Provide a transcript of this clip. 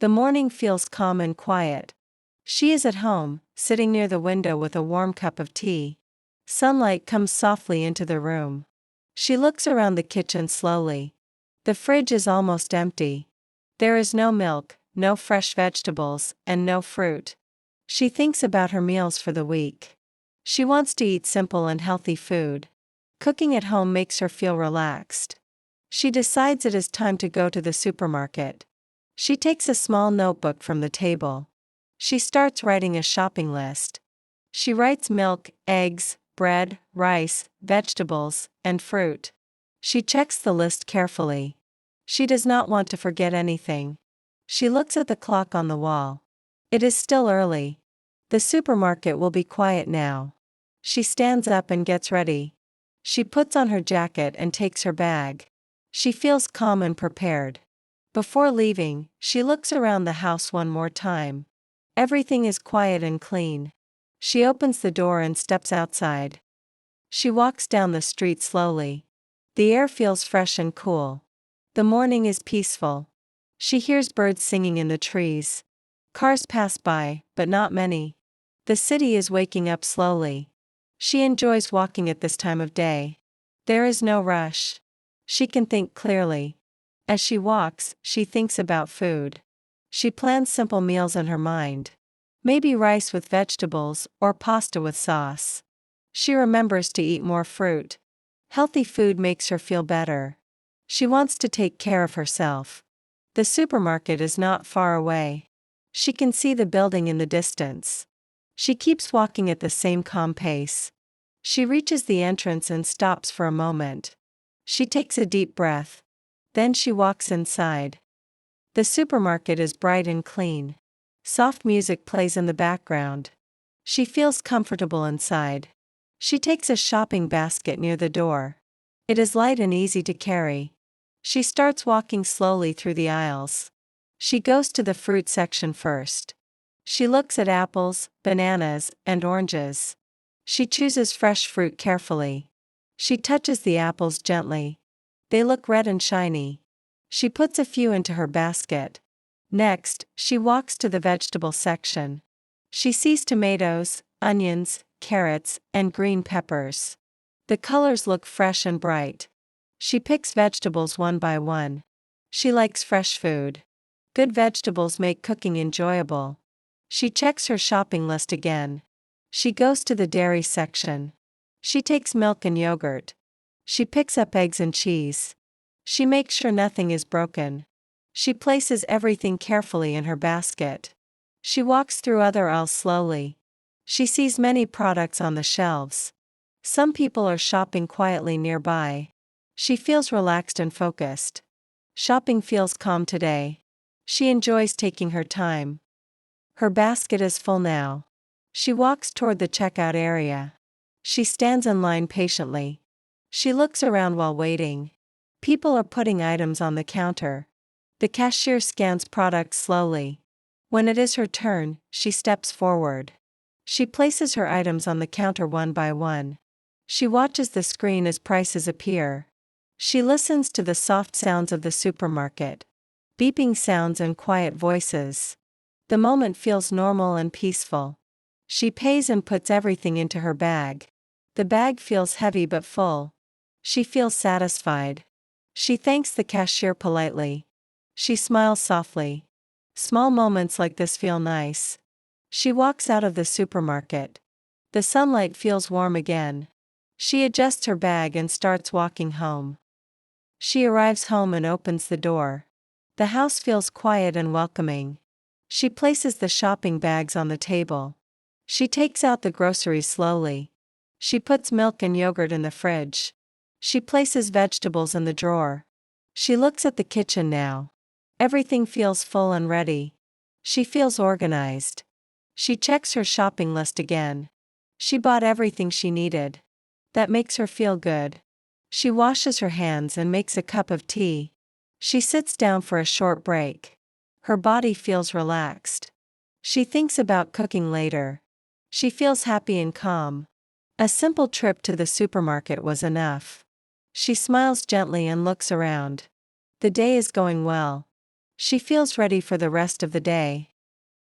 The morning feels calm and quiet. She is at home, sitting near the window with a warm cup of tea. Sunlight comes softly into the room. She looks around the kitchen slowly. The fridge is almost empty. There is no milk, no fresh vegetables, and no fruit. She thinks about her meals for the week. She wants to eat simple and healthy food. Cooking at home makes her feel relaxed. She decides it is time to go to the supermarket. She takes a small notebook from the table. She starts writing a shopping list. She writes milk, eggs, bread, rice, vegetables, and fruit. She checks the list carefully. She does not want to forget anything. She looks at the clock on the wall. It is still early. The supermarket will be quiet now. She stands up and gets ready. She puts on her jacket and takes her bag. She feels calm and prepared. Before leaving, she looks around the house one more time. Everything is quiet and clean. She opens the door and steps outside. She walks down the street slowly. The air feels fresh and cool. The morning is peaceful. She hears birds singing in the trees. Cars pass by, but not many. The city is waking up slowly. She enjoys walking at this time of day. There is no rush. She can think clearly. As she walks, she thinks about food. She plans simple meals in her mind. Maybe rice with vegetables or pasta with sauce. She remembers to eat more fruit. Healthy food makes her feel better. She wants to take care of herself. The supermarket is not far away. She can see the building in the distance. She keeps walking at the same calm pace. She reaches the entrance and stops for a moment. She takes a deep breath. Then she walks inside. The supermarket is bright and clean. Soft music plays in the background. She feels comfortable inside. She takes a shopping basket near the door. It is light and easy to carry. She starts walking slowly through the aisles. She goes to the fruit section first. She looks at apples, bananas, and oranges. She chooses fresh fruit carefully. She touches the apples gently. They look red and shiny. She puts a few into her basket. Next, she walks to the vegetable section. She sees tomatoes, onions, carrots, and green peppers. The colors look fresh and bright. She picks vegetables one by one. She likes fresh food. Good vegetables make cooking enjoyable. She checks her shopping list again. She goes to the dairy section. She takes milk and yogurt. She picks up eggs and cheese. She makes sure nothing is broken. She places everything carefully in her basket. She walks through other aisles slowly. She sees many products on the shelves. Some people are shopping quietly nearby. She feels relaxed and focused. Shopping feels calm today. She enjoys taking her time. Her basket is full now. She walks toward the checkout area. She stands in line patiently. She looks around while waiting. People are putting items on the counter. The cashier scans products slowly. When it is her turn, she steps forward. She places her items on the counter one by one. She watches the screen as prices appear. She listens to the soft sounds of the supermarket. Beeping sounds and quiet voices. The moment feels normal and peaceful. She pays and puts everything into her bag. The bag feels heavy but full. She feels satisfied. She thanks the cashier politely. She smiles softly. Small moments like this feel nice. She walks out of the supermarket. The sunlight feels warm again. She adjusts her bag and starts walking home. She arrives home and opens the door. The house feels quiet and welcoming. She places the shopping bags on the table. She takes out the groceries slowly. She puts milk and yogurt in the fridge. She places vegetables in the drawer. She looks at the kitchen now. Everything feels full and ready. She feels organized. She checks her shopping list again. She bought everything she needed. That makes her feel good. She washes her hands and makes a cup of tea. She sits down for a short break. Her body feels relaxed. She thinks about cooking later. She feels happy and calm. A simple trip to the supermarket was enough. She smiles gently and looks around. The day is going well. She feels ready for the rest of the day.